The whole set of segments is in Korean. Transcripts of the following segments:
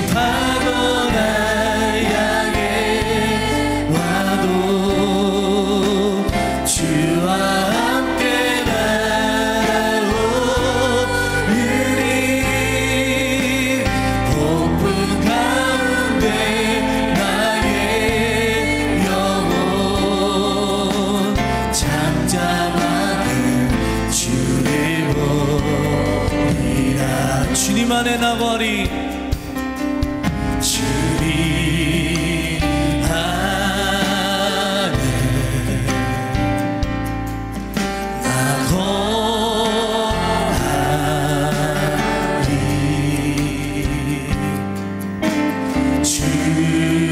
파도 날 향해 와도 주와 함께 날아오르리. 폭풍 가운데 나의 영혼 잠잠하게 주를 보리라. 주님 안에 나거리 주님 안에 나거리. 주님여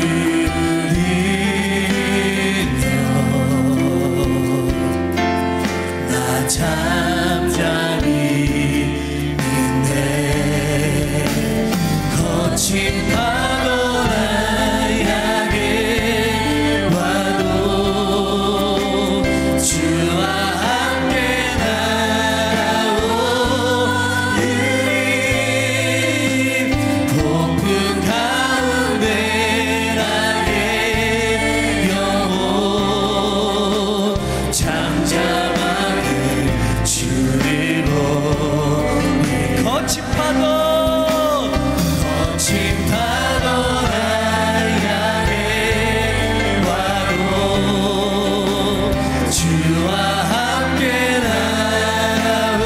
나 잠잠히 있네. 거친 파도 날 향해 와도 주와 함께 날아오르리. 폭풍 가운데 나의 영혼 잠잠하게 주를 보리. 거친 파도 날 향해 와도 주와 함께 날아오르리.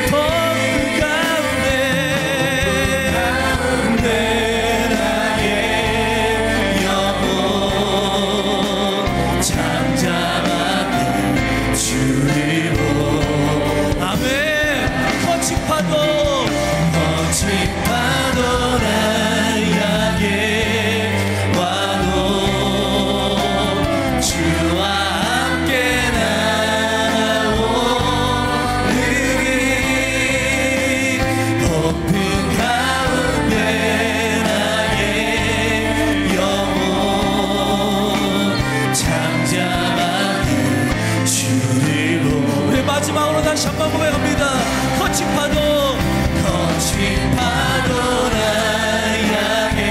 폭풍 가운데 나의 영혼 잠잠하게 주를 보리. 아멘. 거친 파도 날 향해 와도 주와 함께 날아오르리. 폭풍 가운데 나의 영혼 잠잠하게 주를 보리. 우리 마지막으로 다시 한번 고백합니다. 거친 파도 날 향해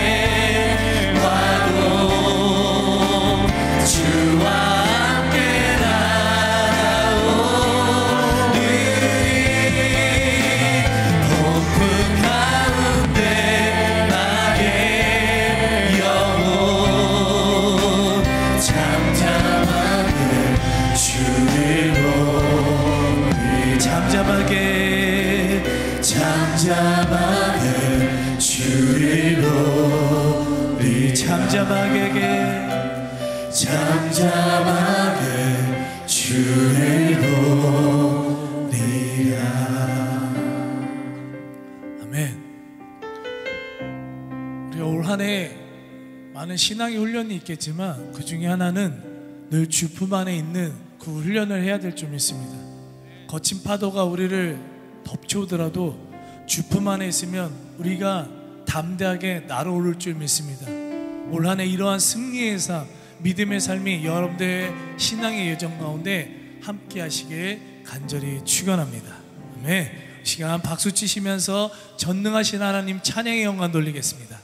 와도 주와 함께 날아오르리. 폭풍 가운데 나의 영혼 잠잠하게 주를 보리. 잠잠하게 주를 보리. 잠잠하게 주를 보리라. 아멘. 우리 올 한 해 많은 신앙의 훈련이 있겠지만 그 중에 하나는 늘 주품 안에 있는 그 훈련을 해야 될 줄 믿습니다. 거친 파도가 우리를 덮쳐오더라도 주품 안에 있으면 우리가 담대하게 날아오를 줄 믿습니다. 올 한 해 이러한 승리의 삶, 믿음의 삶이 여러분들의 신앙의 여정 가운데 함께 하시길 간절히 축원합니다. 아멘. 시간 박수 치시면서 전능하신 하나님 찬양의 영광 돌리겠습니다.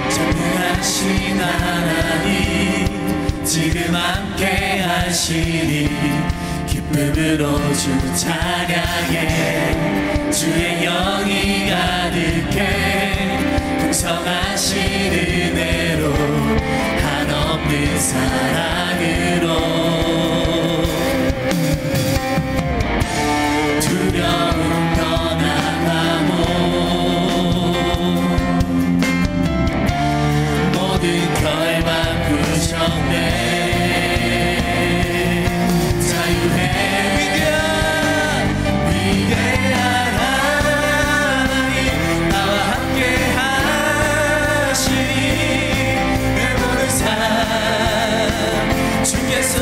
전능하신 하나님 지금 함께 하시니 기쁨으로 주 찬양해. 주의 영이 가득해 풍성하신 은혜로 한없는 사랑으로 두려움 떠나가고 모든 결 바꾸셨네. 주께서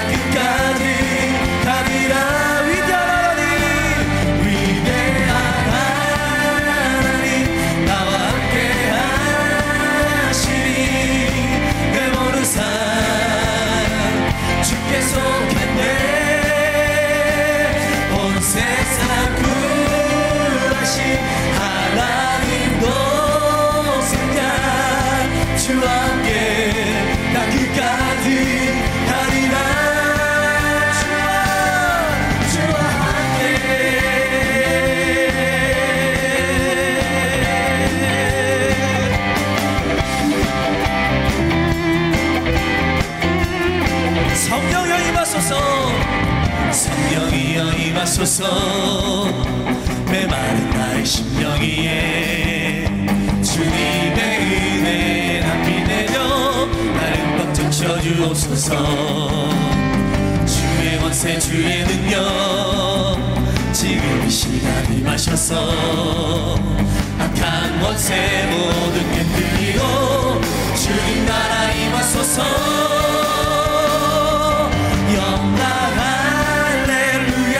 끝까지 가리라. 위대한 하나님, 위대한 하나님, 나와 함께 하시니 내 모든 삶 주께 속했네. 온 세상 구하신 하나님도 생각 주와 함께 나 끝까지 가리라. 주와 함께 성령이여 임하소서. 성령이여 임하소서. 메마른 나의 심령 위에 주님의 은혜에 납비 내려 나를 꽉 적셔주옵소서. 주의 권세 주의 능력 지금 이 시간 임하셔서 악한 권세 모든 깨뜨리고 주님 나라 임하소서. 영광 할렐루야.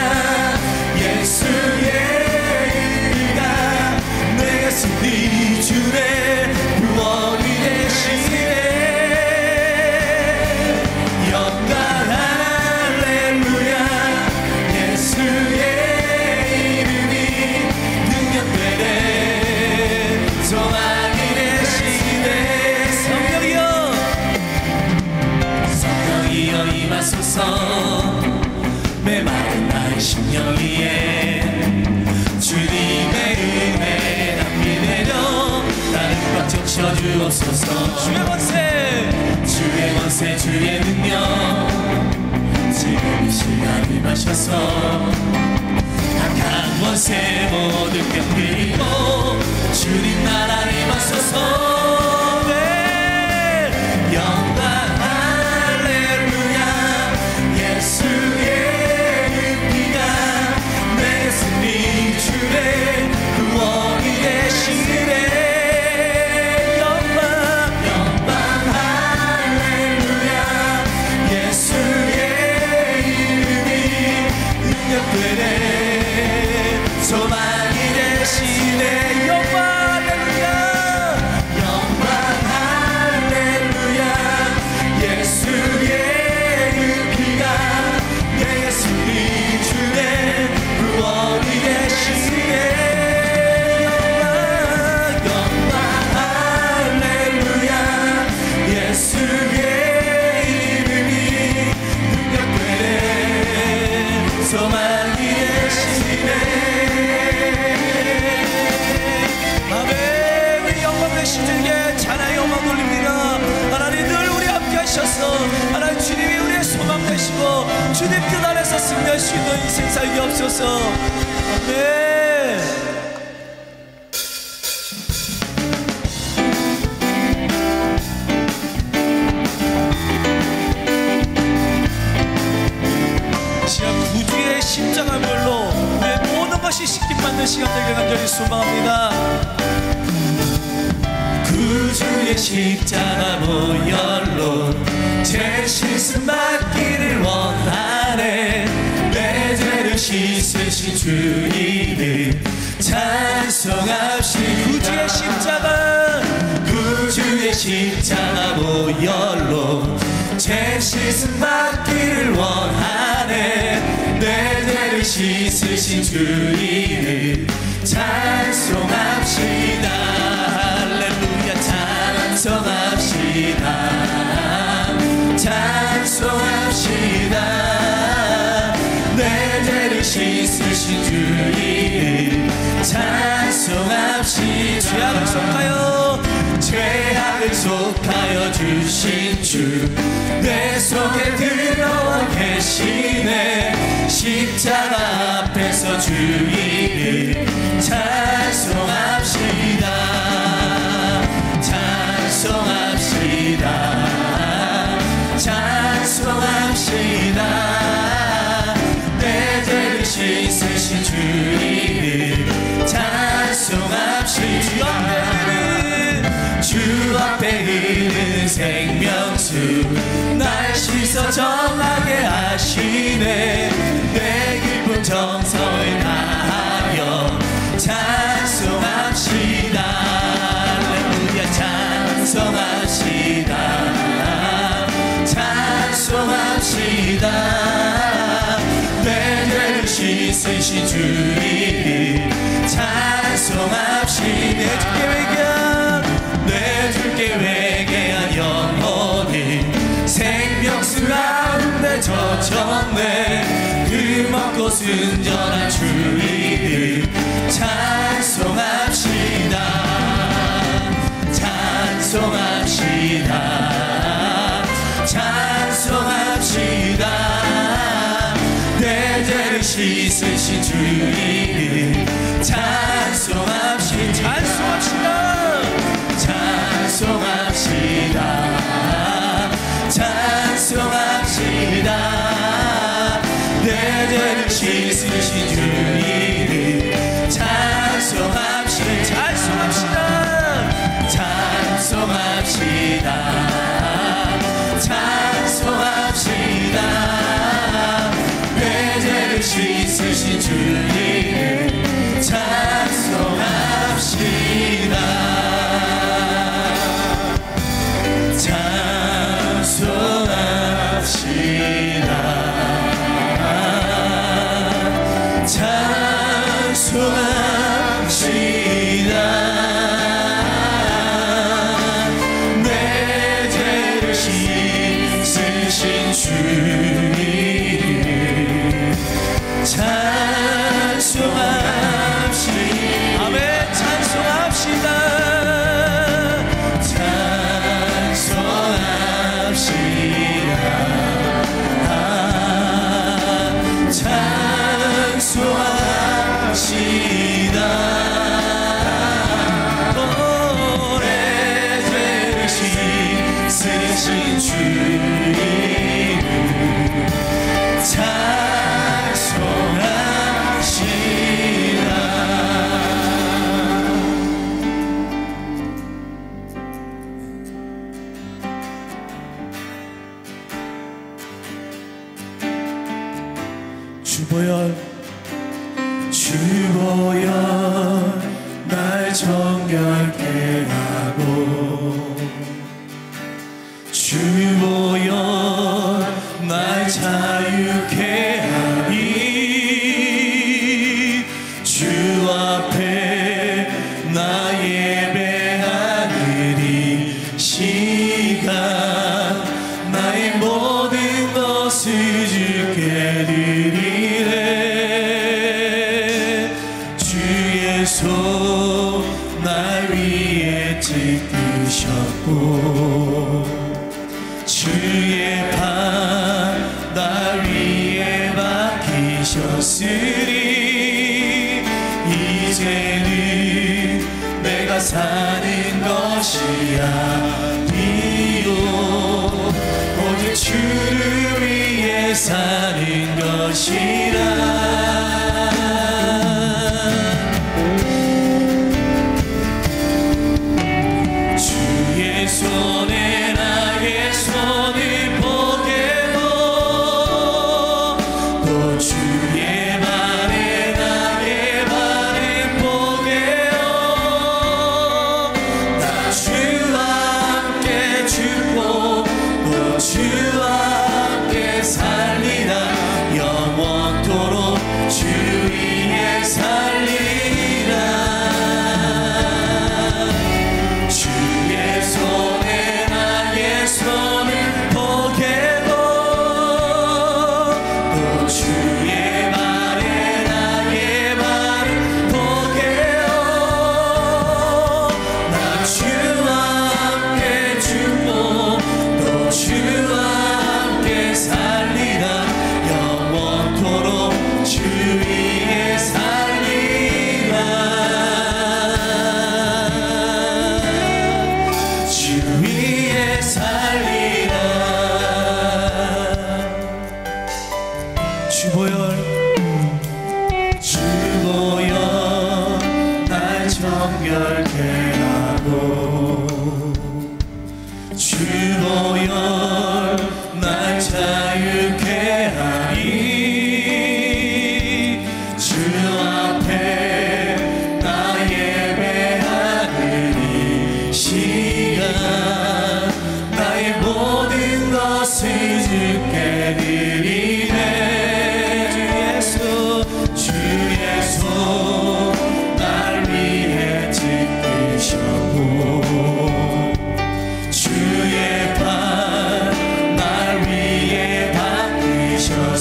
예수의 이가 내가 승리 주의 구원이 되시네. 영광 할렐루야. 예수의 이름이 능력되네. 소망이 되시네. 성령이여 성령이여 임하소서. 메마른 나의 심령 위에 주님의 은혜에 납비 내려 나를 꽉 적셔주옵소서. 주의 권세 주의 권세 주의 능력 지금 이 시간 임하셔서 악한 권세 모든 깨뜨리고 주님 나라 임하소서. 네. 영광 할렐루야. 예수의 피가 내 승리 주의 구원이 되시네. 영광 할렐루야. 예수의 이름이 능력되네. 소망이 되시네. 영광 할렐루야. 영광 할렐루야. 예수의 피가 내 승리 주의 구원이 되시네. 영광 할렐루야. 예수의 이름이 능력되네. 소망이 되시네. 아멘. 우리 영광 되신 주님께 찬양의 영광 돌립니다. 하나님 늘 우리 함께 하셔서 하나님 주님이 우리의 소망 되시고 주님 뜻 안에서 승리할 수 있는 인생 살게 없어서. 아멘. 시간 구주의 십자가별로 우리의 모든 것이 씻김받는 시간 되길 간절히 소망합니다. 구주의 십자가 보혈로 제 실수 맡기를 원하네. 내 죄를 씻으신 주님을 찬송합시. 구주의 십자가 구주의 십자가 보혈로 제 실수 맡기를 원하네. 내 죄를 씻으신 주님을 찬송합시다. 할렐루야. 찬송합시다. 찬송합시다. 내 죄를 씻으신 주님을 찬송합시다. 죄악을 속하여 죄악을 속하여 주신 주 내 속에 들어와 계시네. 십자가 앞에서 주 이름 찬송합시다. 찬송합시다. 찬송합시다. 내 죄를 씻으신 주 이름 찬송합시다. 주 앞에 있는 생명수 날 씻어 정하게 하시네. 내 기쁜 정성을 다하여 찬송합시다. 할렐루야 찬송합시다. 찬송합시다. 내 죄를 씻으신 주님 찬송합시다. 내 주께 회개한 영혼이 생명수 가운데 젖혔네. 그 먹고 순전한 주님 찬송합시다. 찬송합시다. 찬송합시다. 내 죄를 씻으신 주님 찬송합시다. 찬송합시다. 찬송합시다. 내 죄를 씻으신 주님 찬송합시다. 찬송합시다. 찬송합시다. 내 죄를 씻으신 주님 찬송합시다. 찬송합시다. 찬송합시다. 내 죄를 씻으신 주님 찬송합시다. 아멘. 찬송합시다. 찬송합시다. 내 죄를 씻으신 주님 찬송합시다. 주보여 날 정결케 하고 주보여 날 자유케 하니 주 앞에 나 예배하는 이 시간 나의 모든 것을 주께 드리네. 손 날 위에 찍으셨고 주의 발 날 위에 박히셨으니 이제는 내가 사는 것이 아니요 오직 주를 위해 사는 것이라. 손에 나의 손을 보게도 또 주의 발에 나의 발을 보게요. 나 주와 함께 죽고 또 주와 함께 살리라 영원토록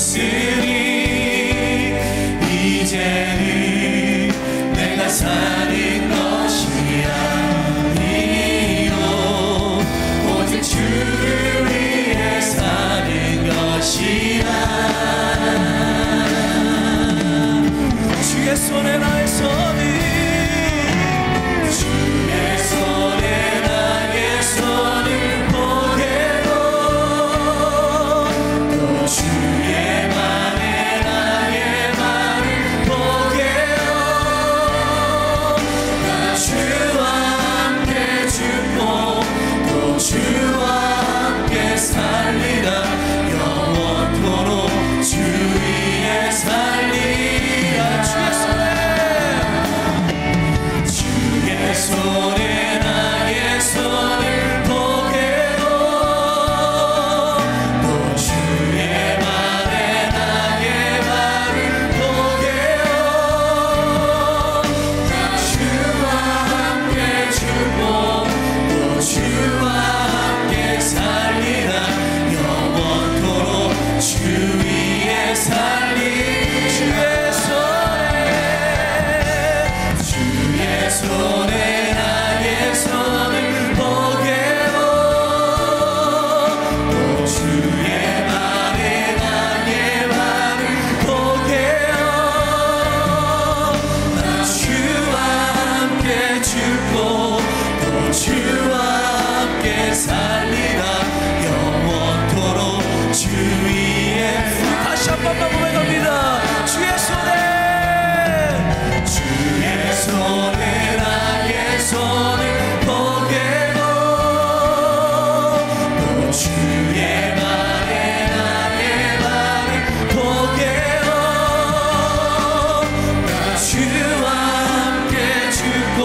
죽었으니 이제는 내가 사는 것이 아니요 오직 주를 위해 사는 것이라. 주의 손에 나의 손이 주의 손에 나의 손을 보게도 또 주의 맘에 나의 맘을 보게도 나 주와 함께 죽고 또 주와 함께 살리라. 영원토록 주 위에 살리라. 주의 손에 나의 손을 보게도 또 주의 말에 나의 말을 보게도 나 주와 함께 죽고 또 주와 함께 살리라. 영원토록 주 위에 살리. 주의 손에 나의 손을 보게도 또 주의 말에 나의 말을 보게도 나 주와 함께 죽고 또 주와 함께 살리라. 영원토록 주 위에. 다시 한 번만 고백합니다. 주의 손에 나의 손을 보게도 또 주의 말에 나의 말을 보게도 나 주와 함께 죽고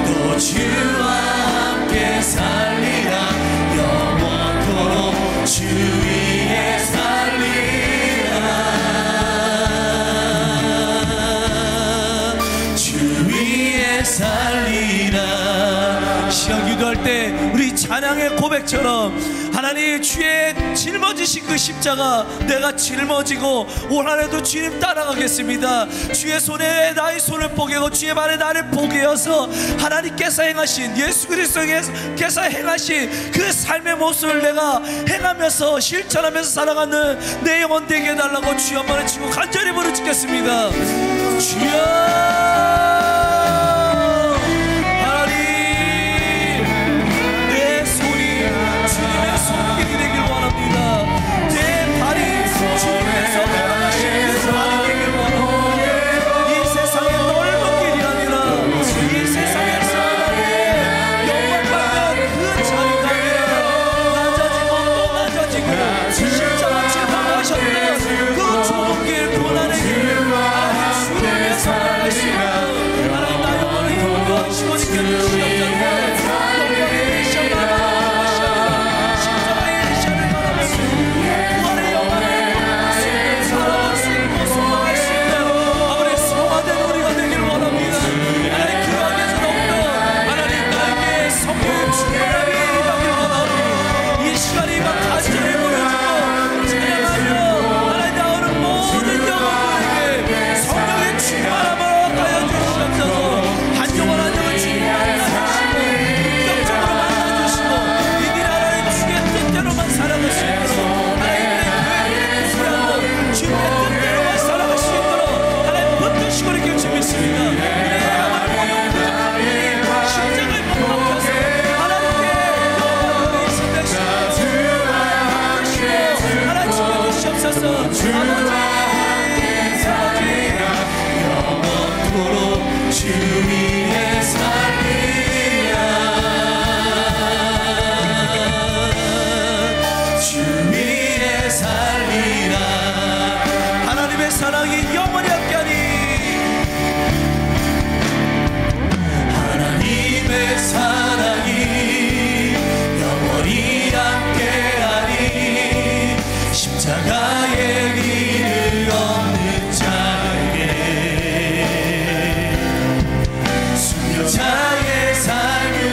또 주와 함께 살리라. 영원토록 주 위에 살리라. 살리라. 시간 기도할 때 우리 찬양의 고백처럼 하나님 주의 짊어지신 그 십자가 내가 짊어지고 올 한해도 주님 따라가겠습니다. 주의 손에 나의 손을 보게고 주의 발에 나를 보게 여서 하나님께서 행하신 예수 그리스도께서 행하신 그 삶의 모습을 내가 행하면서 실천하면서 살아가는 내 영혼 되게 해달라고 주여 한번 치고 간절히 부르짖겠습니다. 주여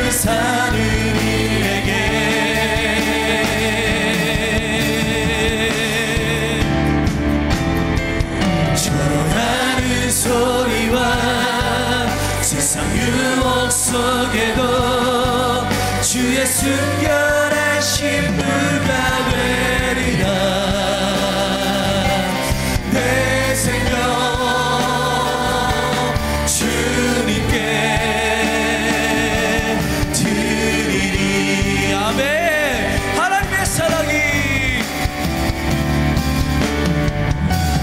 사는 이에게 순결한 신부가 되리라. 내 생명 주님께 드리리. 아멘. 하나님의 사랑이,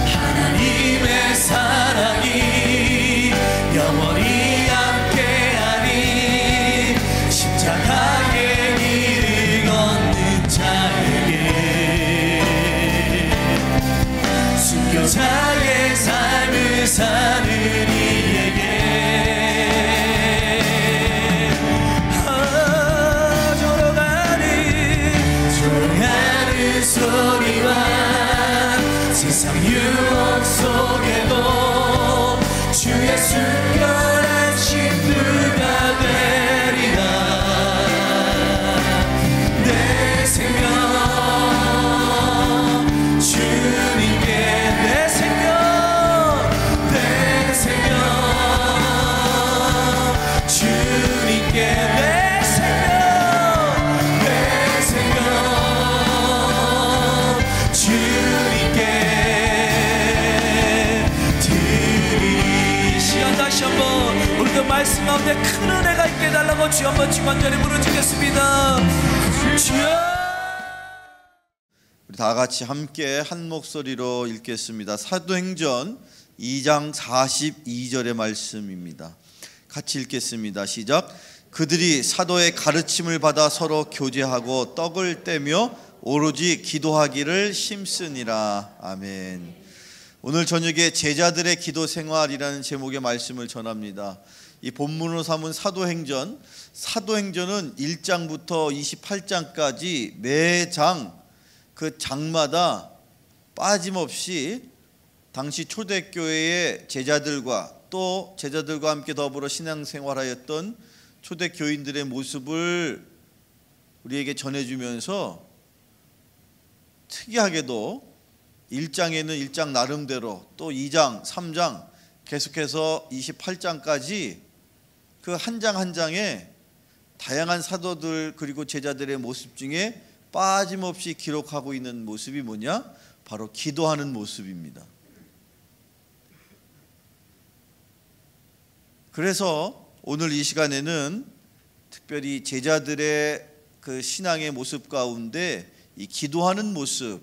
하나님의 사랑이 영원히 함께하니 십자가의 길을 걷는 자에게, 순교자의 삶을 사는 이에게 조롱하는 소리와 세상 유혹 속에도 주의 순결한 신부가 되리라. 내 생명 주님께, 내 생명, 내 생명 주님께, 내 생명, 내 생명 주님께 드리리. 시간 다시 한번 우리도 말씀 가운데 큰 은혜가 있게 해달라고 주 한번 주관절에 부르짖겠습니다. 주여. 우리 다 같이 함께 한 목소리로 읽겠습니다. 사도행전 2장 42절의 말씀입니다. 같이 읽겠습니다. 시작. 그들이 사도의 가르침을 받아 서로 교제하고 떡을 떼며 오로지 기도하기를 힘쓰니라. 아멘. 오늘 저녁에 제자들의 기도 생활이라는 제목의 말씀을 전합니다. 이 본문으로 삼은 사도행전은 1장부터 28장까지 매장 그 장마다 빠짐없이 당시 초대교회의 제자들과 또 제자들과 함께 더불어 신앙생활하였던 초대교인들의 모습을 우리에게 전해주면서 특이하게도 1장에는 1장 나름대로 또 2장, 3장 계속해서 28장까지 그 한 장 한 장에 다양한 사도들 그리고 제자들의 모습 중에 빠짐없이 기록하고 있는 모습이 뭐냐? 바로 기도하는 모습입니다. 그래서 오늘 이 시간에는 특별히 제자들의 그 신앙의 모습 가운데 이 기도하는 모습,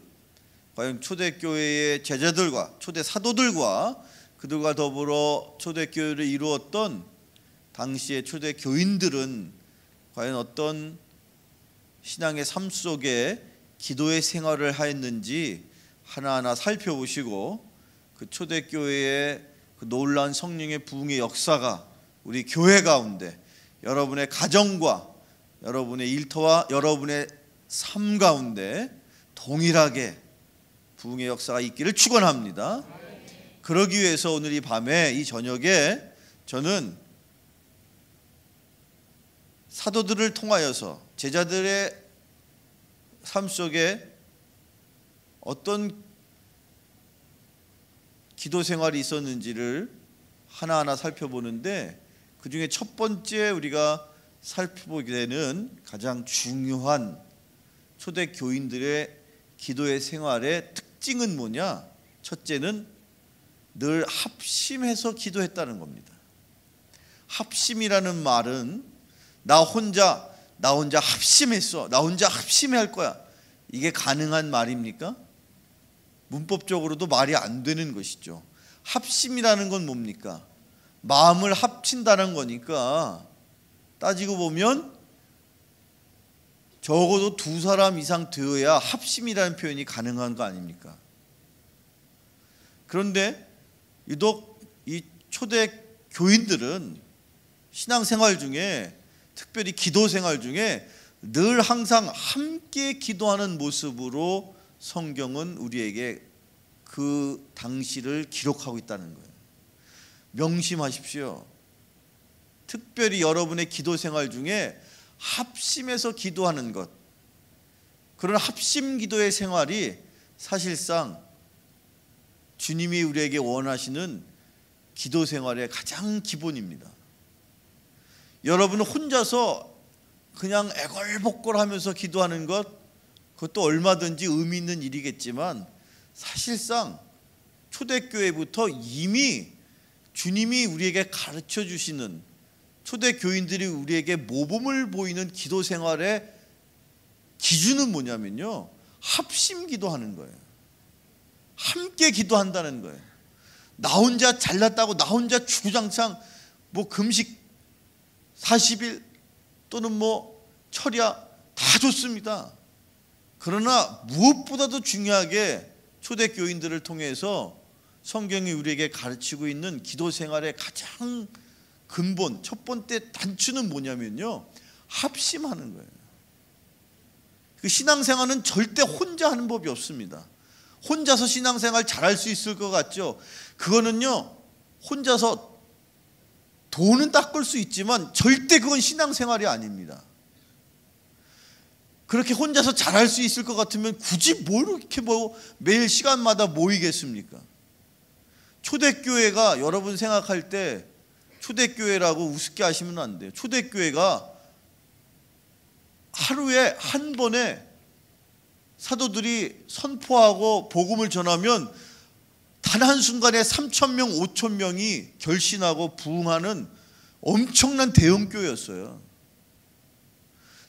과연 초대교회의 제자들과 초대 사도들과 그들과 더불어 초대교회를 이루었던 당시의 초대교인들은 과연 어떤 신앙의 삶 속에 기도의 생활을 하였는지 하나하나 살펴보시고 그 초대교회의 그 놀라운 성령의 부흥의 역사가 우리 교회 가운데 여러분의 가정과 여러분의 일터와 여러분의 삶 가운데 동일하게 부흥의 역사가 있기를 축원합니다. 그러기 위해서 오늘 이 밤에 이 저녁에 저는 사도들을 통하여서 제자들의 삶 속에 어떤 기도 생활이 있었는지를 하나하나 살펴보는데 그 중에 첫 번째 우리가 살펴보게 되는 가장 중요한 초대교인들의 기도의 생활의 특징은 뭐냐? 첫째는 늘 합심해서 기도했다는 겁니다. 합심이라는 말은 나 혼자 합심했어. 나 혼자 합심해 할 거야. 이게 가능한 말입니까? 문법적으로도 말이 안 되는 것이죠. 합심이라는 건 뭡니까? 마음을 합친다는 거니까 따지고 보면 적어도 두 사람 이상 되어야 합심이라는 표현이 가능한 거 아닙니까? 그런데 유독 이 초대 교인들은 신앙생활 중에 특별히 기도 생활 중에 늘 항상 함께 기도하는 모습으로 성경은 우리에게 그 당시를 기록하고 있다는 거예요. 명심하십시오. 특별히 여러분의 기도 생활 중에 합심해서 기도하는 것, 그런 합심 기도의 생활이 사실상 주님이 우리에게 원하시는 기도 생활의 가장 기본입니다. 여러분은 혼자서 그냥 애걸복걸하면서 기도하는 것, 그것도 얼마든지 의미 있는 일이겠지만 사실상 초대교회부터 이미 주님이 우리에게 가르쳐 주시는, 초대교인들이 우리에게 모범을 보이는 기도 생활의 기준은 뭐냐면요, 합심 기도하는 거예요. 함께 기도한다는 거예요. 나 혼자 잘났다고 나 혼자 주구장창 뭐 금식 40일 또는 뭐 철야 다 좋습니다. 그러나 무엇보다도 중요하게 초대교인들을 통해서 성경이 우리에게 가르치고 있는 기도 생활의 가장 근본, 첫 번째 단추는 뭐냐면요, 합심하는 거예요. 그 신앙생활은 절대 혼자 하는 법이 없습니다. 혼자서 신앙생활 잘할 수 있을 것 같죠? 그거는요, 혼자서 돈은 닦을 수 있지만 절대 그건 신앙생활이 아닙니다. 그렇게 혼자서 잘할 수 있을 것 같으면 굳이 뭘 이렇게 뭐 매일 시간마다 모이겠습니까? 초대교회가, 여러분 생각할 때 초대교회라고 우습게 하시면 안 돼요. 초대교회가 하루에 한 번에 사도들이 선포하고 복음을 전하면 단 한순간에 3,000명, 5,000명이 결신하고 부흥하는 엄청난 대형교회였어요.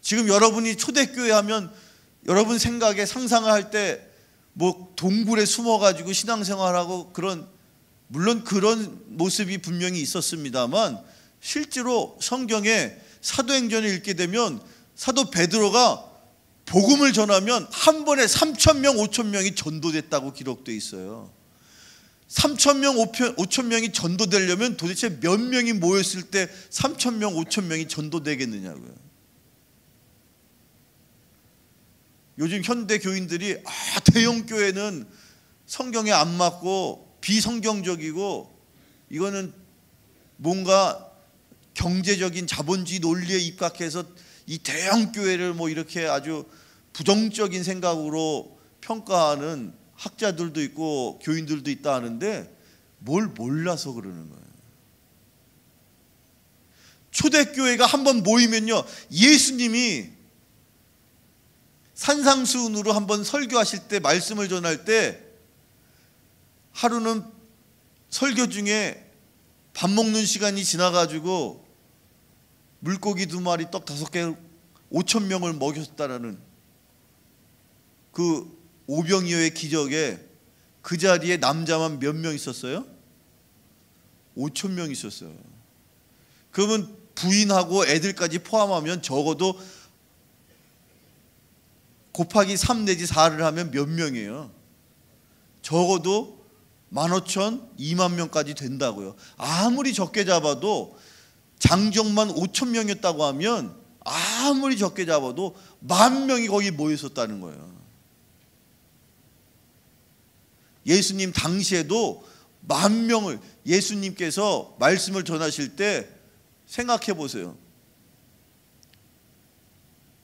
지금 여러분이 초대교회 하면 여러분 생각에 상상을 할 때 뭐 동굴에 숨어가지고 신앙생활하고 그런, 물론 그런 모습이 분명히 있었습니다만 실제로 성경에 사도행전을 읽게 되면 사도 베드로가 복음을 전하면 한 번에 3,000명, 5,000명이 전도됐다고 기록되어 있어요. 3,000명, 5,000명이 전도되려면 도대체 몇 명이 모였을 때 3,000명, 5,000명이 전도되겠느냐고요. 요즘 현대 교인들이 대형 교회는 성경에 안 맞고 비성경적이고 이거는 뭔가 경제적인 자본주의 논리에 입각해서 이 대형 교회를 뭐 이렇게 아주 부정적인 생각으로 평가하는 학자들도 있고 교인들도 있다 하는데 뭘 몰라서 그러는 거예요. 초대교회가 한번 모이면요, 예수님이 산상수훈으로 한번 설교하실 때, 말씀을 전할 때 하루는 설교 중에 밥 먹는 시간이 지나가지고 물고기 2마리, 떡 5개, 5,000명을 먹였다라는 그 오병이어의 기적에 그 자리에 남자만 몇 명 있었어요? 5,000명 있었어요. 그러면 부인하고 애들까지 포함하면 적어도 곱하기 3 내지 4를 하면 몇 명이에요? 적어도 15,000, 2만 명까지 된다고요. 아무리 적게 잡아도 장정만 5,000명이었다고 하면 아무리 적게 잡아도 10,000명이 거기 모였었다는 거예요. 예수님 당시에도 10,000명을, 예수님께서 말씀을 전하실 때 생각해 보세요.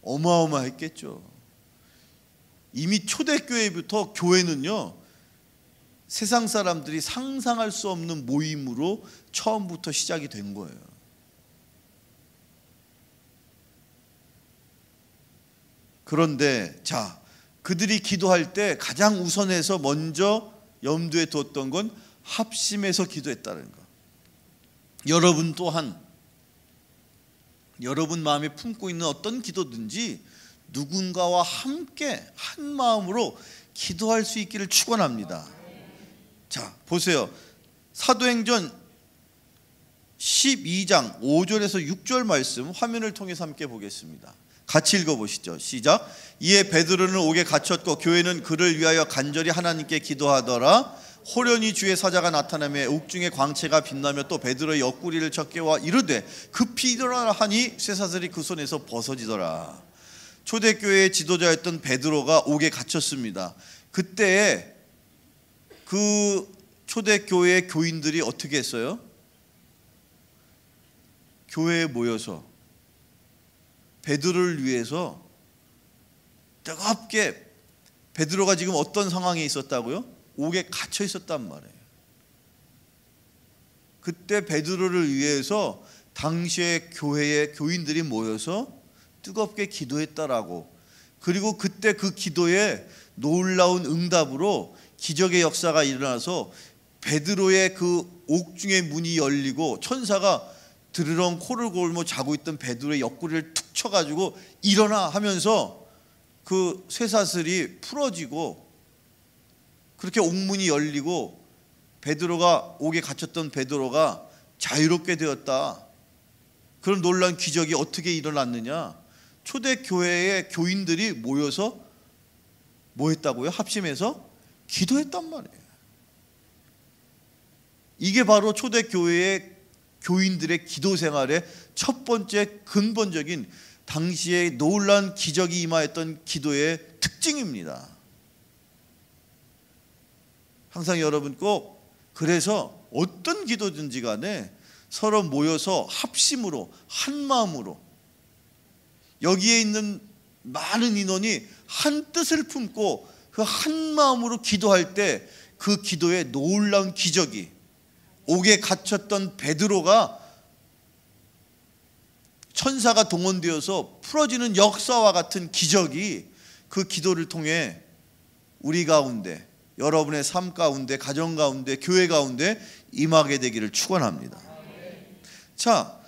어마어마했겠죠. 이미 초대교회부터 교회는요, 세상 사람들이 상상할 수 없는 모임으로 처음부터 시작이 된 거예요. 그런데 자, 그들이 기도할 때 가장 우선해서 먼저 염두에 뒀던 건 합심해서 기도했다는 거. 여러분 또한 여러분 마음에 품고 있는 어떤 기도든지 누군가와 함께 한 마음으로 기도할 수 있기를 축원합니다. 자, 보세요. 사도행전 12장 5절에서 6절 말씀 화면을 통해서 함께 보겠습니다. 같이 읽어보시죠. 시작. 이에 베드로는 옥에 갇혔고 교회는 그를 위하여 간절히 하나님께 기도하더라. 호련히 주의 사자가 나타나며 옥중에 광채가 빛나며 또 베드로의 옆구리를 적게와 이르되 급히 일어나라 하니 쇠사슬이 그 손에서 벗어지더라. 초대교회의 지도자였던 베드로가 옥에 갇혔습니다. 그때 그 초대교회의 교인들이 어떻게 했어요? 교회에 모여서 베드로를 위해서 뜨겁게, 베드로가 지금 어떤 상황에 있었다고요? 옥에 갇혀 있었단 말이에요. 그때 베드로를 위해서 당시의 교회의 교인들이 모여서 뜨겁게 기도했다라고. 그리고 그때 그 기도에 놀라운 응답으로 기적의 역사가 일어나서 베드로의 그 옥중의 문이 열리고 천사가 드르렁 코를 골며 자고 있던 베드로의 옆구리를 툭 쳐가지고 일어나 하면서 그 쇠사슬이 풀어지고 그렇게 옥문이 열리고 베드로가 옥에 갇혔던 베드로가 자유롭게 되었다. 그런 놀라운 기적이 어떻게 일어났느냐? 초대교회의 교인들이 모여서 뭐 했다고요? 합심해서 기도했단 말이에요. 이게 바로 초대교회의 교인들의 기도 생활의 첫 번째 근본적인 당시에 놀라운 기적이 임하였던 기도의 특징입니다. 항상 여러분 꼭 그래서 어떤 기도든지 간에 서로 모여서 합심으로 한 마음으로 여기에 있는 많은 인원이 한 뜻을 품고 그 한 마음으로 기도할 때 그 기도에 놀라운 기적이 옥에 갇혔던 베드로가 천사가 동원되어서 풀어지는 역사와 같은 기적이 그 기도를 통해 우리 가운데 여러분의 삶 가운데 가정 가운데 교회 가운데 임하게 되기를 축원합니다. 자,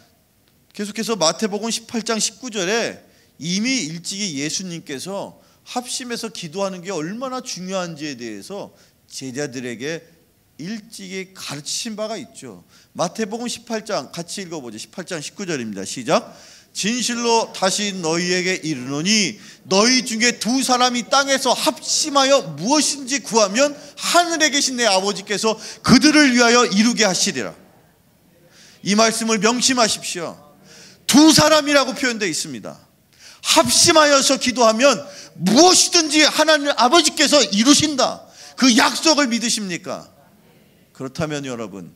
계속해서 마태복음 18장 19절에 이미 일찍이 예수님께서 합심해서 기도하는 게 얼마나 중요한지에 대해서 제자들에게 일찍이 가르치신 바가 있죠. 마태복음 18장 같이 읽어보죠. 18장 19절입니다. 시작. 진실로 다시 너희에게 이르노니 너희 중에 두 사람이 땅에서 합심하여 무엇인지 구하면 하늘에 계신 내 아버지께서 그들을 위하여 이루게 하시리라. 이 말씀을 명심하십시오. 두 사람이라고 표현되어 있습니다. 합심하여서 기도하면 무엇이든지 하나님 아버지께서 이루신다. 그 약속을 믿으십니까? 그렇다면 여러분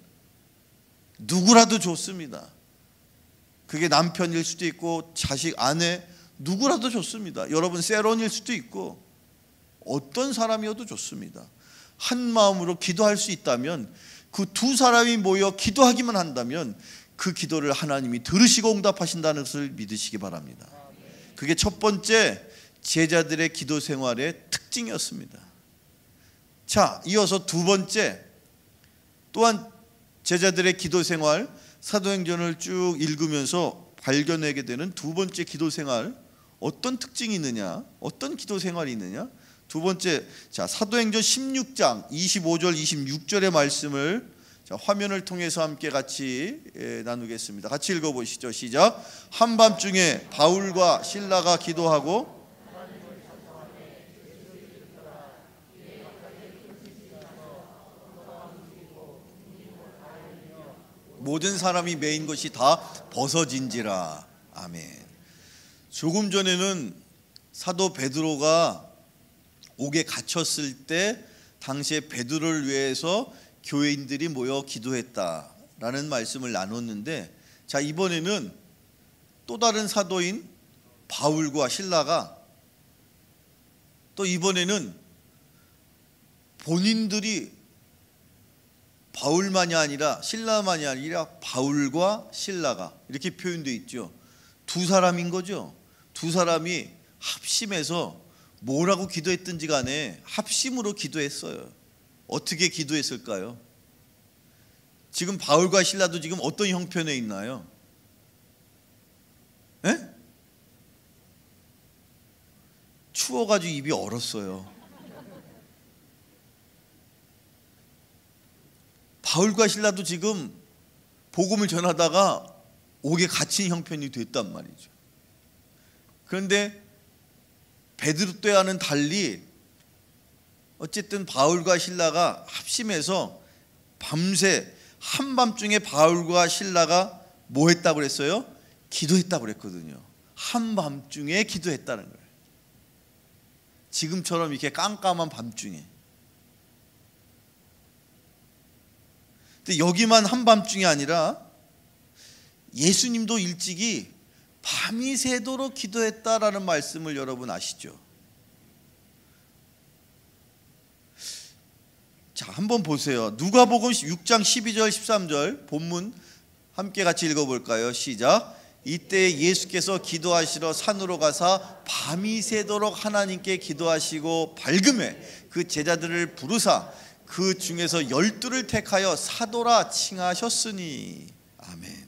누구라도 좋습니다. 그게 남편일 수도 있고 자식, 아내 누구라도 좋습니다. 여러분 세론일 수도 있고 어떤 사람이어도 좋습니다. 한 마음으로 기도할 수 있다면 그 두 사람이 모여 기도하기만 한다면 그 기도를 하나님이 들으시고 응답하신다는 것을 믿으시기 바랍니다. 그게 첫 번째 제자들의 기도 생활의 특징이었습니다. 자, 이어서 두 번째 또한 제자들의 기도 생활 사도행전을 쭉 읽으면서 발견하게 되는 두 번째 기도 생활 어떤 특징이 있느냐? 어떤 기도 생활이 있느냐? 두 번째, 자, 사도행전 16장 25절 26절의 말씀을 자, 화면을 통해서 함께 같이 나누겠습니다. 같이 읽어보시죠. 시작. 한밤중에 바울과 실라가 기도하고 모든 사람이 메인 것이 다 벗어진지라. 아멘. 조금 전에는 사도 베드로가 옥에 갇혔을 때 당시에 베드로를 위해서 교회인들이 모여 기도했다라는 말씀을 나눴는데, 자, 이번에는 또 다른 사도인 바울과 실라가 또 이번에는 본인들이 바울만이 아니라 실라만이 아니라 바울과 실라가 이렇게 표현되어 있죠. 두 사람인 거죠. 두 사람이 합심해서 뭐라고 기도했든지 간에 합심으로 기도했어요. 어떻게 기도했을까요? 지금 바울과 실라도 지금 어떤 형편에 있나요? 에? 추워가지고 입이 얼었어요. 바울과 실라도 지금 복음을 전하다가 옥에 갇힌 형편이 됐단 말이죠. 그런데 베드로 때와는 달리 어쨌든 바울과 실라가 합심해서 밤새 한밤중에 바울과 실라가 뭐 했다고 그랬어요? 기도했다고 그랬거든요. 한밤중에 기도했다는 거예요. 지금처럼 이렇게 깜깜한 밤중에. 근데 여기만 한밤중이 아니라 예수님도 일찍이 밤이 새도록 기도했다라는 말씀을 여러분 아시죠? 자, 한번 보세요. 누가복음 6장 12절 13절 본문 함께 같이 읽어볼까요? 시작. 이때 예수께서 기도하시러 산으로 가사 밤이 새도록 하나님께 기도하시고 밝음에 그 제자들을 부르사 그 중에서 12를 택하여 사도라 칭하셨으니. 아멘.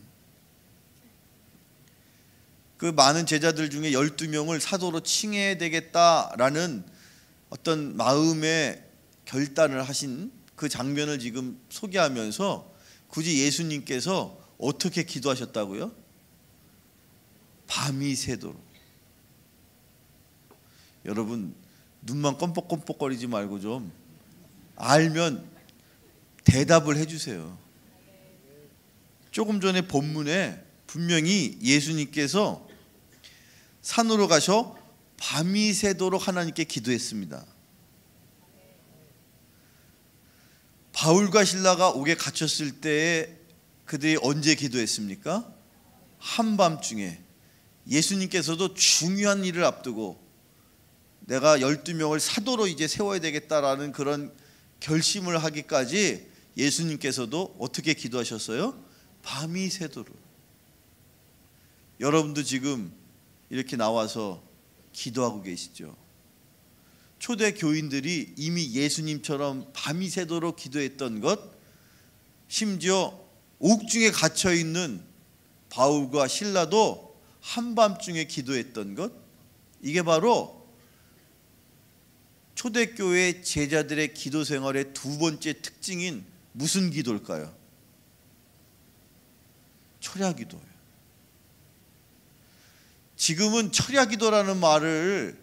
그 많은 제자들 중에 12명을 사도로 칭해야 되겠다라는 어떤 마음의 결단을 하신 그 장면을 지금 소개하면서 굳이 예수님께서 어떻게 기도하셨다고요? 밤이 새도록. 여러분, 눈만 껌뻑껌뻑거리지 말고 좀 알면 대답을 해주세요. 조금 전에 본문에 분명히 예수님께서 산으로 가셔 밤이 새도록 하나님께 기도했습니다. 바울과 실라가 옥에 갇혔을 때에 그들이 언제 기도했습니까? 한밤중에. 예수님께서도 중요한 일을 앞두고 내가 12명을 사도로 이제 세워야 되겠다라는 그런 결심을 하기까지 예수님께서도 어떻게 기도하셨어요? 밤이 새도록. 여러분도 지금 이렇게 나와서 기도하고 계시죠? 초대 교인들이 이미 예수님처럼 밤이 새도록 기도했던 것, 심지어 옥중에 갇혀있는 바울과 실라도 한밤중에 기도했던 것, 이게 바로 초대교회 제자들의 기도 생활의 두 번째 특징인 무슨 기도일까요? 철야기도예요. 지금은 철야기도라는 말을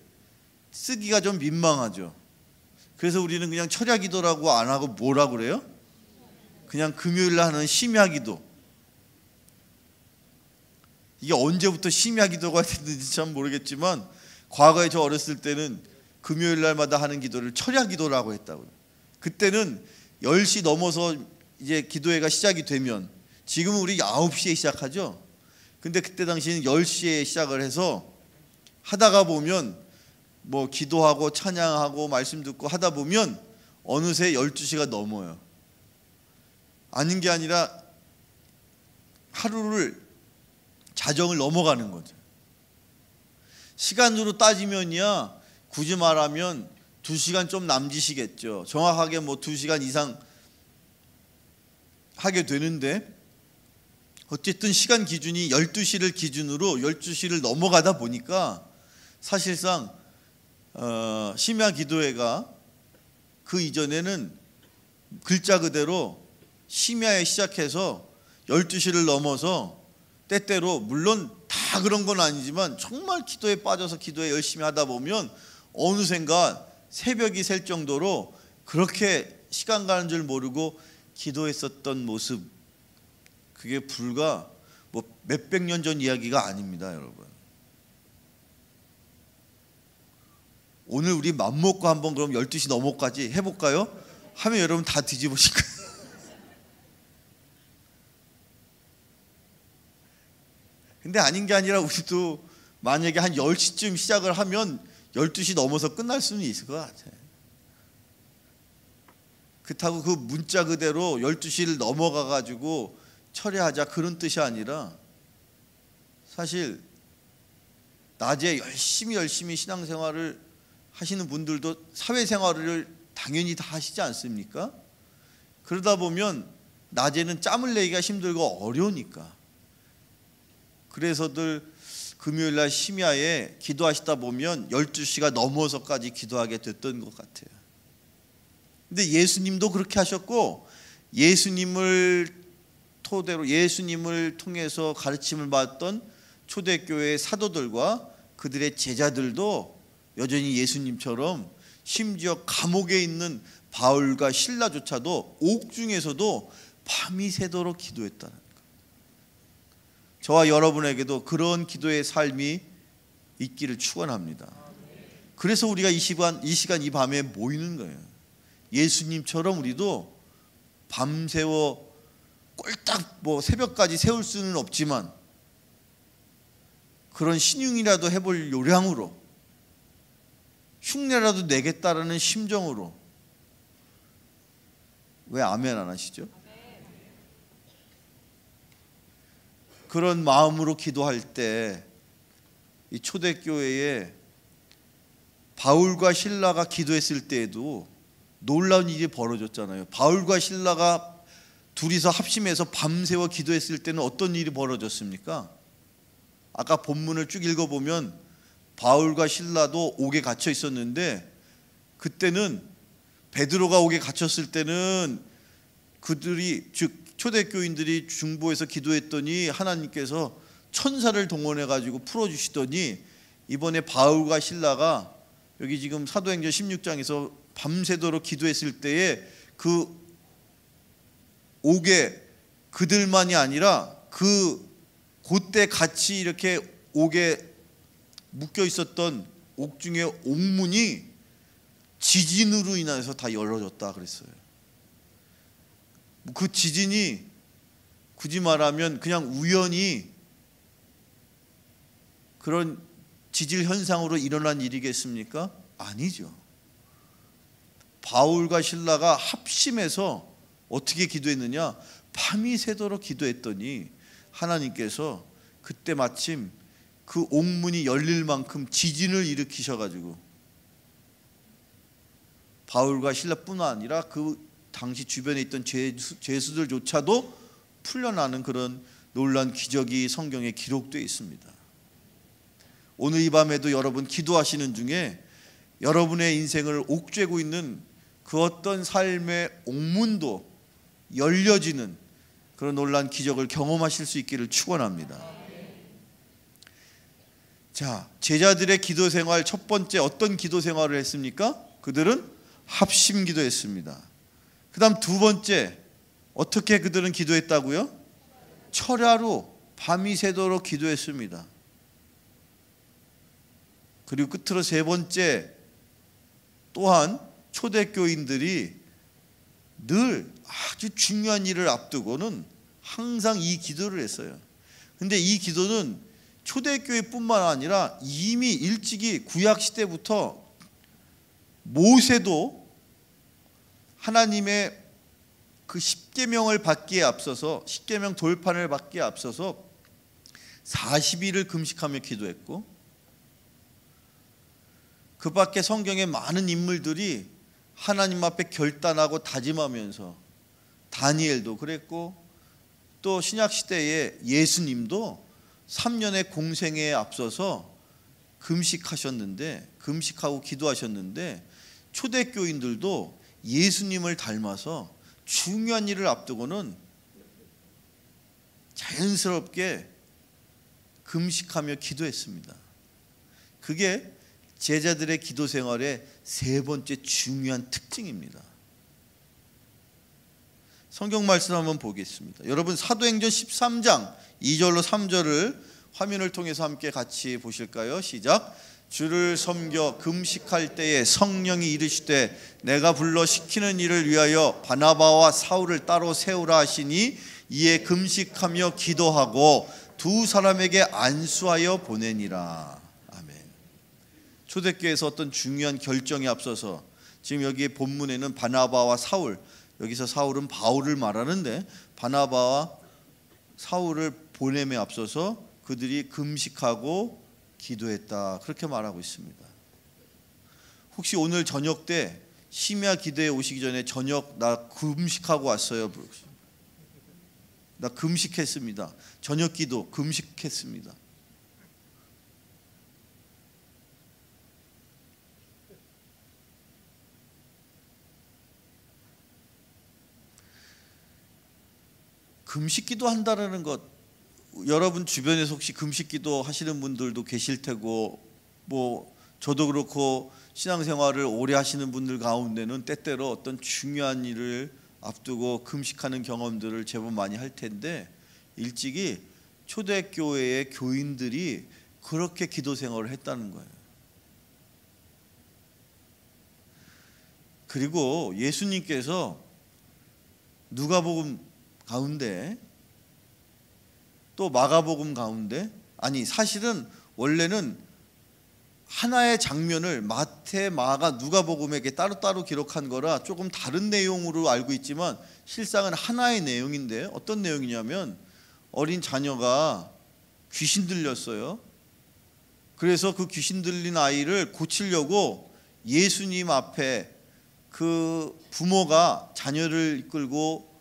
쓰기가 좀 민망하죠. 그래서 우리는 그냥 철야기도라고 안 하고 뭐라 그래요? 그냥 금요일날 하는 심야기도. 이게 언제부터 심야기도가 됐는지 참 모르겠지만 과거에 저 어렸을 때는 금요일날마다 하는 기도를 철야기도라고 했다고요. 그때는 10시 넘어서 이제 기도회가 시작이 되면, 지금은 우리 9시에 시작하죠. 근데 그때 당시에는 10시에 시작을 해서 하다가 보면 뭐 기도하고 찬양하고 말씀 듣고 하다 보면 어느새 12시가 넘어요. 아닌 게 아니라 하루를 자정을 넘어가는 거죠. 시간으로 따지면이야 굳이 말하면 2시간 좀 남짓이겠죠. 정확하게 뭐 2시간 이상 하게 되는데, 어쨌든 시간 기준이 12시를 기준으로 12시를 넘어가다 보니까 사실상 심야 기도회가 그 이전에는 글자 그대로 심야에 시작해서 12시를 넘어서 때때로, 물론 다 그런 건 아니지만 정말 기도에 빠져서 기도에 열심히 하다 보면 어느샌가 새벽이 셀 정도로 그렇게 시간 가는 줄 모르고 기도했었던 모습, 그게 불과 뭐 몇백 년 전 이야기가 아닙니다, 여러분. 오늘 우리 맘먹고 한번 그럼 12시 넘어까지 해볼까요? 하면 여러분 다 뒤집으실 거예요. 근데 아닌 게 아니라 우리도 만약에 한 10시쯤 시작을 하면 12시 넘어서 끝날 수는 있을 것 같아요. 그렇다고 그 문자 그대로 12시를 넘어가가지고 철회하자 그런 뜻이 아니라, 사실 낮에 열심히 신앙생활을 하시는 분들도 사회생활을 당연히 다 하시지 않습니까? 그러다 보면 낮에는 짬을 내기가 힘들고 어려우니까, 그래서들 금요일날 심야에 기도하시다 보면 12시가 넘어서까지 기도하게 됐던 것 같아요. 근데 예수님도 그렇게 하셨고, 예수님을 토대로, 예수님을 통해서 가르침을 받았던 초대교회 사도들과 그들의 제자들도 여전히 예수님처럼 심지어 감옥에 있는 바울과 실라조차도 옥중에서도 밤이 새도록 기도했다는 것. 저와 여러분에게도 그런 기도의 삶이 있기를 축원합니다. 그래서 우리가 이 시간 이 밤에 모이는 거예요. 예수님처럼 우리도 밤새워 꼴딱 뭐 새벽까지 세울 수는 없지만 그런 신용이라도 해볼 요량으로, 흉내라도 내겠다라는 심정으로. 왜 아멘 안 하시죠? 그런 마음으로 기도할 때 이 초대교회에 바울과 실라가 기도했을 때에도 놀라운 일이 벌어졌잖아요. 바울과 실라가 둘이서 합심해서 밤새워 기도했을 때는 어떤 일이 벌어졌습니까? 아까 본문을 쭉 읽어보면 바울과 실라도 옥에 갇혀 있었는데, 그때는 베드로가 옥에 갇혔을 때는 그들이, 즉 초대교인들이 중보해서 기도했더니 하나님께서 천사를 동원해 가지고 풀어주시더니, 이번에 바울과 실라가 여기 지금 사도행전 16장에서 밤새도록 기도했을 때에 그 옥에 그들만이 아니라 그때 같이 이렇게 옥에 묶여 있었던 옥중의 옥문이 지진으로 인해서 다 열어졌다 그랬어요. 그 지진이 굳이 말하면 그냥 우연히 그런 지질 현상으로 일어난 일이겠습니까? 아니죠. 바울과 실라가 합심해서 어떻게 기도했느냐? 밤이 새도록 기도했더니 하나님께서 그때 마침 그 옥문이 열릴 만큼 지진을 일으키셔가지고 바울과 실라뿐만 아니라 그 당시 주변에 있던 죄수들조차도 풀려나는 그런 놀라운 기적이 성경에 기록되어 있습니다. 오늘 이 밤에도 여러분 기도하시는 중에 여러분의 인생을 옥죄고 있는 그 어떤 삶의 옥문도 열려지는 그런 놀라운 기적을 경험하실 수 있기를 축원합니다. 자, 제자들의 기도 생활 첫 번째 어떤 기도 생활을 했습니까? 그들은 합심 기도했습니다. 그 다음 두 번째 어떻게 그들은 기도했다고요? 철야로 밤이 새도록 기도했습니다. 그리고 끝으로 세 번째, 또한 초대교인들이 늘 아주 중요한 일을 앞두고는 항상 이 기도를 했어요. 근데 이 기도는 초대교회뿐만 아니라 이미 일찍이 구약시대부터 모세도 하나님의 그 십계명을 받기에 앞서서, 십계명 돌판을 받기에 앞서서 40일을 금식하며 기도했고, 그 밖에 성경의 많은 인물들이 하나님 앞에 결단하고 다짐하면서, 다니엘도 그랬고 또 신약시대의 예수님도 3년의 공생애에 앞서서 금식하고 기도하셨는데, 초대교인들도 예수님을 닮아서 중요한 일을 앞두고는 자연스럽게 금식하며 기도했습니다. 그게 제자들의 기도 생활의 세 번째 중요한 특징입니다. 성경 말씀 한번 보겠습니다. 여러분 사도행전 13장 2절로 3절을 화면을 통해서 함께 같이 보실까요? 시작. 주를 섬겨 금식할 때에 성령이 이르시되 내가 불러 시키는 일을 위하여 바나바와 사울을 따로 세우라 하시니 이에 금식하며 기도하고 두 사람에게 안수하여 보내니라. 초대교회에서 어떤 중요한 결정에 앞서서, 지금 여기 본문에는 바나바와 사울, 여기서 사울은 바울을 말하는데 바나바와 사울을 보냄에 앞서서 그들이 금식하고 기도했다, 그렇게 말하고 있습니다. 혹시 오늘 저녁 때 심야 기도에 오시기 전에 저녁 나 금식하고 왔어요? 나 금식했습니다. 저녁 기도 금식했습니다. 금식기도 한다라는 것, 여러분 주변에서 혹시 금식기도 하시는 분들도 계실 테고, 뭐 저도 그렇고 신앙생활을 오래 하시는 분들 가운데는 때때로 어떤 중요한 일을 앞두고 금식하는 경험들을 제법 많이 할 텐데, 일찍이 초대교회의 교인들이 그렇게 기도 생활을 했다는 거예요. 그리고 예수님께서 누가복음 가운데 또 마가복음 가운데, 아니 사실은 원래는 하나의 장면을 마태, 마가, 누가복음에게 따로따로 기록한 거라 조금 다른 내용으로 알고 있지만 실상은 하나의 내용인데, 어떤 내용이냐면 어린 자녀가 귀신 들렸어요. 그래서 그 귀신 들린 아이를 고치려고 예수님 앞에 그 부모가 자녀를 이끌고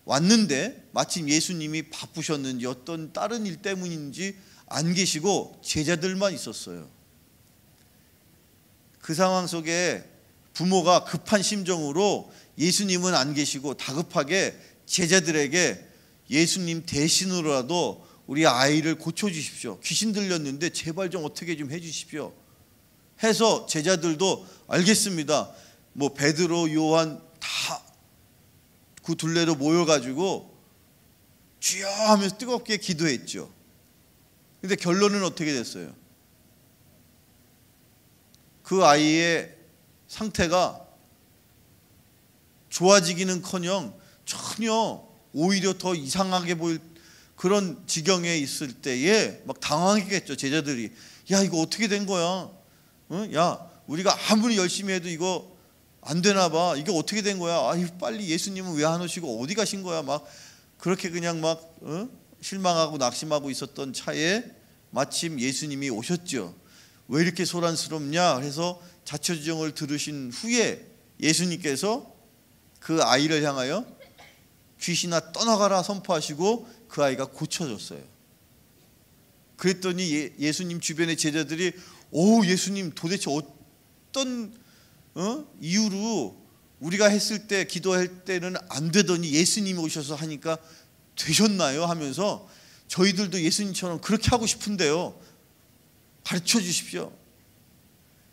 왔는데 마침 예수님이 바쁘셨는지 어떤 다른 일 때문인지 안 계시고 제자들만 있었어요. 그 상황 속에 부모가 급한 심정으로 예수님은 안 계시고 다급하게 제자들에게 예수님 대신으로라도 우리 아이를 고쳐주십시오. 귀신 들렸는데 제발 좀 어떻게 좀 해주십시오. 해서 제자들도 알겠습니다. 뭐 베드로, 요한 다 그 둘레로 모여가지고 주여 하면서 뜨겁게 기도했죠. 근데 결론은 어떻게 됐어요? 그 아이의 상태가 좋아지기는커녕 전혀 오히려 더 이상하게 보일 그런 지경에 있을 때에 막 당황했겠죠. 제자들이 야 이거 어떻게 된 거야? 응? 야 우리가 아무리 열심히 해도 이거 안 되나 봐. 이게 어떻게 된 거야? 아유 빨리 예수님은 왜 안 오시고 어디 가신 거야? 막 그렇게 그냥 막 실망하고 낙심하고 있었던 차에 마침 예수님이 오셨죠. 왜 이렇게 소란스럽냐 해서 자초지종을 들으신 후에 예수님께서 그 아이를 향하여 귀신아 떠나가라 선포하시고 그 아이가 고쳐졌어요. 그랬더니 예수님 주변의 제자들이 오 예수님 도대체 어떤 이유로 우리가 했을 때 기도할 때는 안 되더니 예수님이 오셔서 하니까 되셨나요? 하면서 저희들도 예수님처럼 그렇게 하고 싶은데요. 가르쳐 주십시오.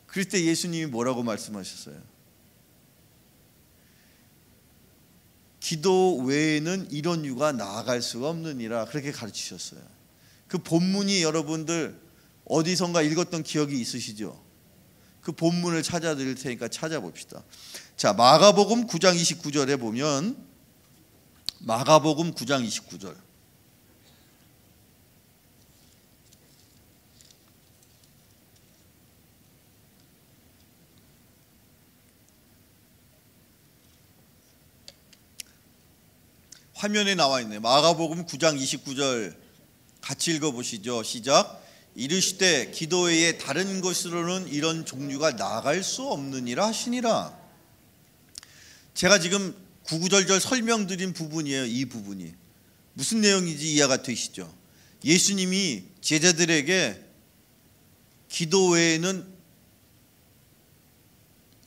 그럴 때 예수님이 뭐라고 말씀하셨어요? 기도 외에는 이런 유가 나아갈 수가 없느니라 그렇게 가르치셨어요. 그 본문이 여러분들 어디선가 읽었던 기억이 있으시죠? 그 본문을 찾아드릴 테니까 찾아봅시다. 자, 마가복음 9장 29절에 보면 마가복음 9장 29절 화면에 나와 있네요. 마가복음 9장 29절 같이 읽어보시죠. 시작. 이르시되 기도 외에 다른 것으로는 이런 종류가 나아갈 수 없느니라 하시니라. 제가 지금 구구절절 설명드린 부분이에요. 이 부분이 무슨 내용인지 이해가 되시죠? 예수님이 제자들에게 기도 외에는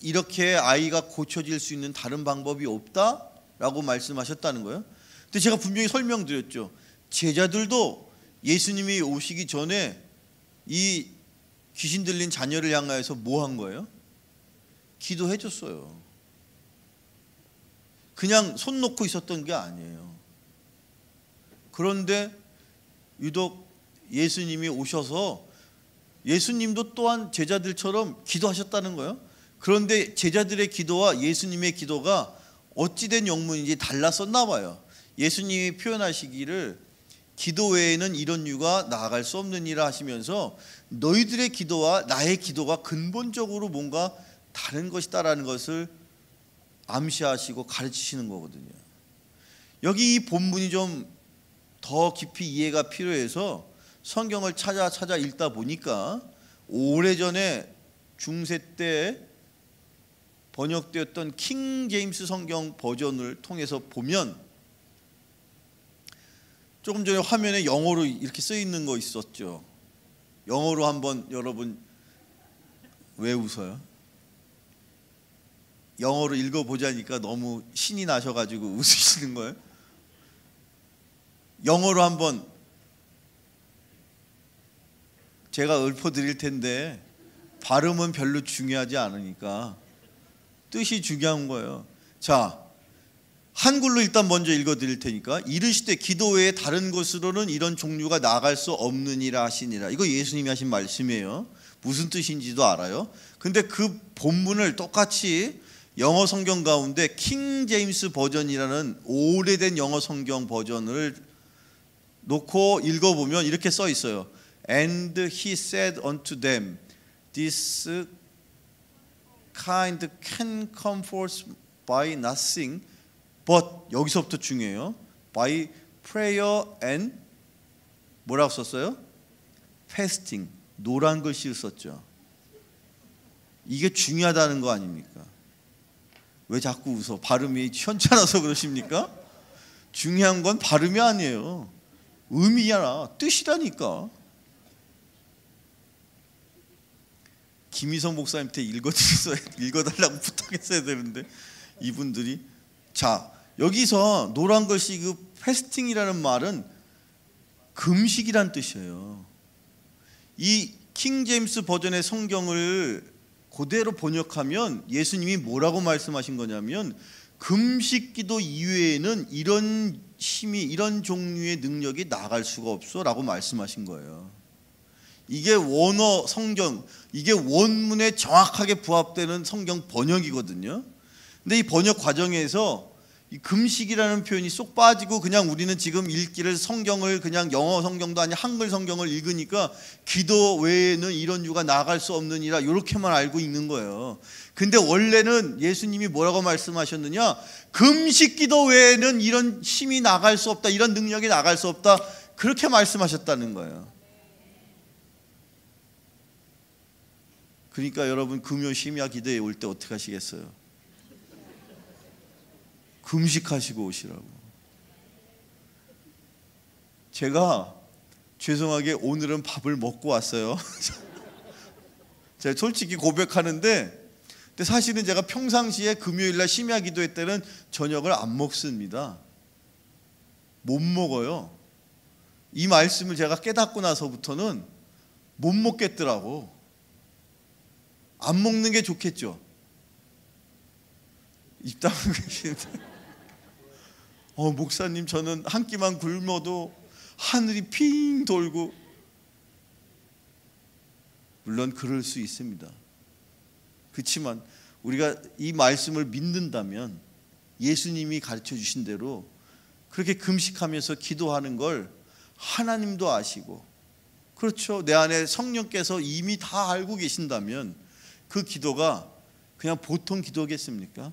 이렇게 아이가 고쳐질 수 있는 다른 방법이 없다라고 말씀하셨다는 거예요. 근데 제가 분명히 설명드렸죠. 제자들도 예수님이 오시기 전에 이 귀신 들린 자녀를 향하여서 뭐 한 거예요? 기도해 줬어요. 그냥 손 놓고 있었던 게 아니에요. 그런데 유독 예수님이 오셔서 예수님도 또한 제자들처럼 기도하셨다는 거예요. 그런데 제자들의 기도와 예수님의 기도가 어찌된 영문인지 달랐었나 봐요. 예수님이 표현하시기를 기도 외에는 이런 유가 나아갈 수 없느니라 하시면서 너희들의 기도와 나의 기도가 근본적으로 뭔가 다른 것이다라는 것을 암시하시고 가르치시는 거거든요. 여기 이 본문이 좀 더 깊이 이해가 필요해서 성경을 찾아 읽다 보니까 오래전에 중세 때 번역되었던 킹 제임스 성경 버전을 통해서 보면 조금 전에 화면에 영어로 이렇게 써 있는 거 있었죠. 영어로 한번 여러분 왜 웃어요? 영어로 읽어보자니까 너무 신이 나셔가지고 웃으시는 거예요? 영어로 한번 제가 읊어드릴 텐데 발음은 별로 중요하지 않으니까 뜻이 중요한 거예요. 자, 한글로 일단 먼저 읽어드릴 테니까 이르시되 기도 외에 다른 것으로는 이런 종류가 나아갈 수 없느니라 하시니라. 이거 예수님이 하신 말씀이에요. 무슨 뜻인지도 알아요. 근데 그 본문을 똑같이 영어 성경 가운데 킹 제임스 버전이라는 오래된 영어 성경 버전을 놓고 읽어보면 이렇게 써 있어요. And he said unto them, this kind can come forth by nothing but 여기서부터 중요해요. by prayer and 뭐라고 썼어요? 패스팅, 노란 글씨를 썼죠. 이게 중요하다는 거 아닙니까? 왜 자꾸 웃어? 발음이 현찮아서 그러십니까? 중요한 건 발음이 아니에요. 의미야, 뜻이라니까. 김희성 목사님한테 읽어달라고 부탁했어야 되는데 이분들이. 자, 여기서 노란 글씨 그 패스팅이라는 말은 금식이란 뜻이에요. 이 킹 제임스 버전의 성경을 그대로 번역하면 예수님이 뭐라고 말씀하신 거냐면 금식 기도 이외에는 이런 힘이, 이런 종류의 능력이 나갈 수가 없어 라고 말씀하신 거예요. 이게 원어 성경, 이게 원문에 정확하게 부합되는 성경 번역이거든요. 근데 이 번역 과정에서 이 금식이라는 표현이 쏙 빠지고 그냥 우리는 지금 읽기를 성경을 그냥 영어 성경도 아니 한글 성경을 읽으니까 기도 외에는 이런 유가 나갈 수 없느니라 이렇게만 알고 있는 거예요. 근데 원래는 예수님이 뭐라고 말씀하셨느냐? 금식 기도 외에는 이런 힘이 나갈 수 없다, 이런 능력이 나갈 수 없다, 그렇게 말씀하셨다는 거예요. 그러니까 여러분 금요 심야 기도에 올 때 어떻게 하시겠어요? 금식하시고 오시라고. 제가 죄송하게 오늘은 밥을 먹고 왔어요. 제가 솔직히 고백하는데, 근데 사실은 제가 평상시에 금요일날 심야 기도회 때는 저녁을 안 먹습니다. 못 먹어요. 이 말씀을 제가 깨닫고 나서부터는 못 먹겠더라고. 안 먹는 게 좋겠죠. 입 다물고 계시는데 목사님 저는 한 끼만 굶어도 하늘이 핑 돌고. 물론 그럴 수 있습니다. 그렇지만 우리가 이 말씀을 믿는다면 예수님이 가르쳐 주신 대로 그렇게 금식하면서 기도하는 걸 하나님도 아시고, 그렇죠, 내 안에 성령께서 이미 다 알고 계신다면 그 기도가 그냥 보통 기도겠습니까?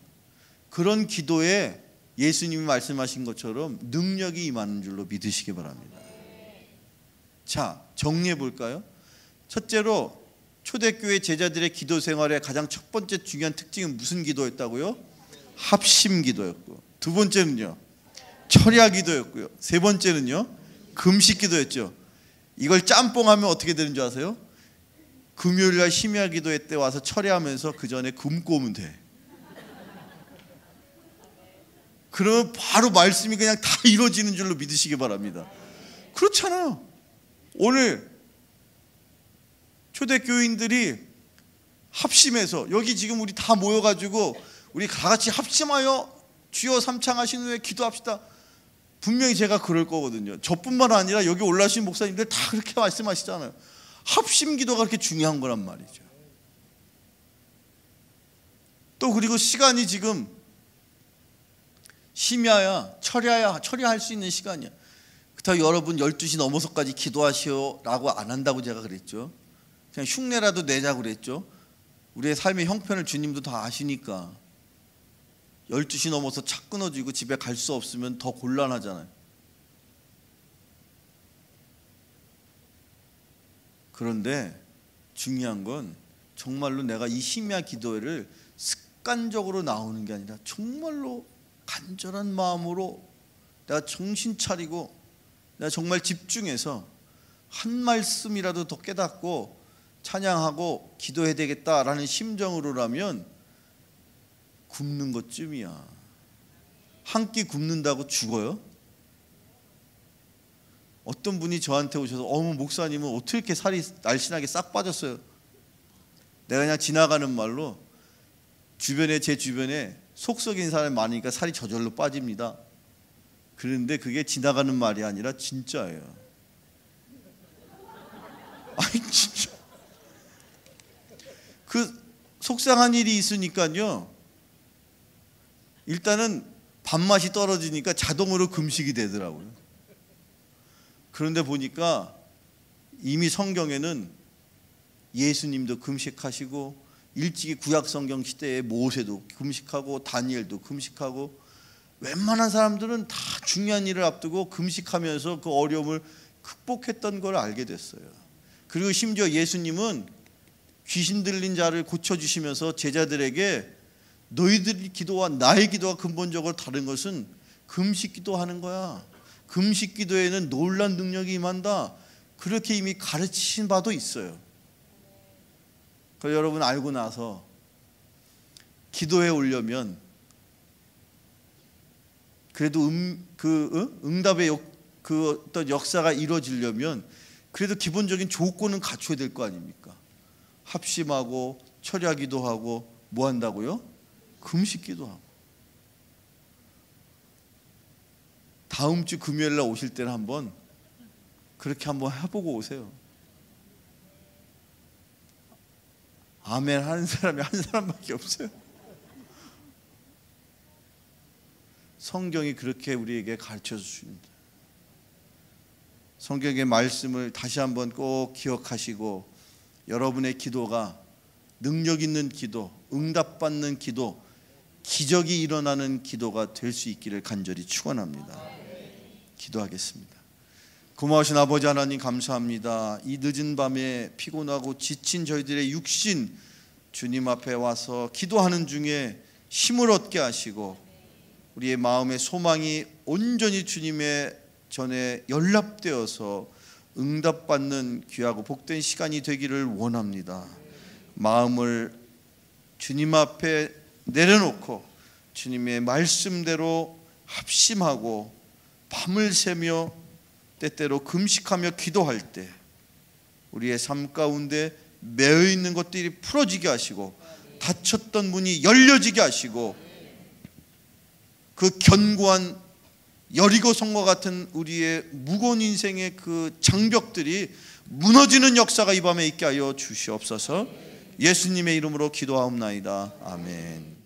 그런 기도에 예수님이 말씀하신 것처럼 능력이 임하는 줄로 믿으시기 바랍니다. 자, 정리해 볼까요? 첫째로 초대교회 제자들의 기도 생활의 가장 첫 번째 중요한 특징은 무슨 기도였다고요? 합심 기도였고, 두 번째는요 철야 기도였고요, 세 번째는요 금식 기도였죠. 이걸 짬뽕하면 어떻게 되는 줄 아세요? 금요일날 심야 기도회 때 와서 철야하면서 그 전에 굶고 오면 돼. 그러면 바로 말씀이 그냥 다 이루어지는 줄로 믿으시기 바랍니다. 그렇잖아요. 오늘 초대교인들이 합심해서, 여기 지금 우리 다 모여가지고 우리 다 같이 합심하여 주여 삼창하신 후에 기도합시다. 분명히 제가 그럴 거거든요. 저뿐만 아니라 여기 올라오신 목사님들 다 그렇게 말씀하시잖아요. 합심 기도가 그렇게 중요한 거란 말이죠. 또 그리고 시간이 지금 심야야, 철야할 수 있는 시간이야. 그렇다고 여러분 12시 넘어서까지 기도하시오라고 안 한다고 제가 그랬죠. 그냥 흉내라도 내자고 그랬죠. 우리의 삶의 형편을 주님도 다 아시니까. 12시 넘어서 차 끊어지고 집에 갈 수 없으면 더 곤란하잖아요. 그런데 중요한 건 정말로 내가 이 심야 기도회를 습관적으로 나오는 게 아니라 정말로 간절한 마음으로 내가 정신 차리고 내가 정말 집중해서 한 말씀이라도 더 깨닫고 찬양하고 기도해야 되겠다라는 심정으로라면 굶는 것쯤이야. 한 끼 굶는다고 죽어요? 어떤 분이 저한테 오셔서 목사님은 어떻게 이렇게 살이 날씬하게 싹 빠졌어요? 내가 그냥 지나가는 말로 제 주변에 속 썩인 사람이 많으니까 살이 저절로 빠집니다. 그런데 그게 지나가는 말이 아니라 진짜예요. 아니 진짜 그 속상한 일이 있으니까요, 일단은 밥맛이 떨어지니까 자동으로 금식이 되더라고요. 그런데 보니까 이미 성경에는 예수님도 금식하시고 일찍이 구약 성경 시대에 모세도 금식하고 다니엘도 금식하고 웬만한 사람들은 다 중요한 일을 앞두고 금식하면서 그 어려움을 극복했던 걸 알게 됐어요. 그리고 심지어 예수님은 귀신 들린 자를 고쳐주시면서 제자들에게 너희들의 기도와 나의 기도가 근본적으로 다른 것은 금식 기도하는 거야. 금식 기도에는 놀란 능력이 임한다. 그렇게 이미 가르치신 바도 있어요. 그 여러분 알고 나서 기도해 오려면 그래도 응답의 그 어떤 역사가 이루어지려면 그래도 기본적인 조건은 갖춰야 될 거 아닙니까? 합심하고 철야기도 하고 뭐 한다고요? 금식기도 하고. 다음 주 금요일 날 오실 때는 한번 그렇게 한번 해보고 오세요. 아멘 하는 사람이 한 사람밖에 없어요. 성경이 그렇게 우리에게 가르쳐 주십니다. 성경의 말씀을 다시 한번 꼭 기억하시고 여러분의 기도가 능력 있는 기도, 응답받는 기도, 기적이 일어나는 기도가 될 수 있기를 간절히 축원합니다. 기도하겠습니다. 고마우신 아버지 하나님 감사합니다. 이 늦은 밤에 피곤하고 지친 저희들의 육신 주님 앞에 와서 기도하는 중에 힘을 얻게 하시고 우리의 마음의 소망이 온전히 주님의 전에 연락되어서 응답받는 귀하고 복된 시간이 되기를 원합니다. 마음을 주님 앞에 내려놓고 주님의 말씀대로 합심하고 밤을 새며 때때로 금식하며 기도할 때 우리의 삶 가운데 매여 있는 것들이 풀어지게 하시고 닫혔던 문이 열려지게 하시고 그 견고한 여리고성과 같은 우리의 무거운 인생의 그 장벽들이 무너지는 역사가 이 밤에 있게 하여 주시옵소서. 예수님의 이름으로 기도하옵나이다. 아멘.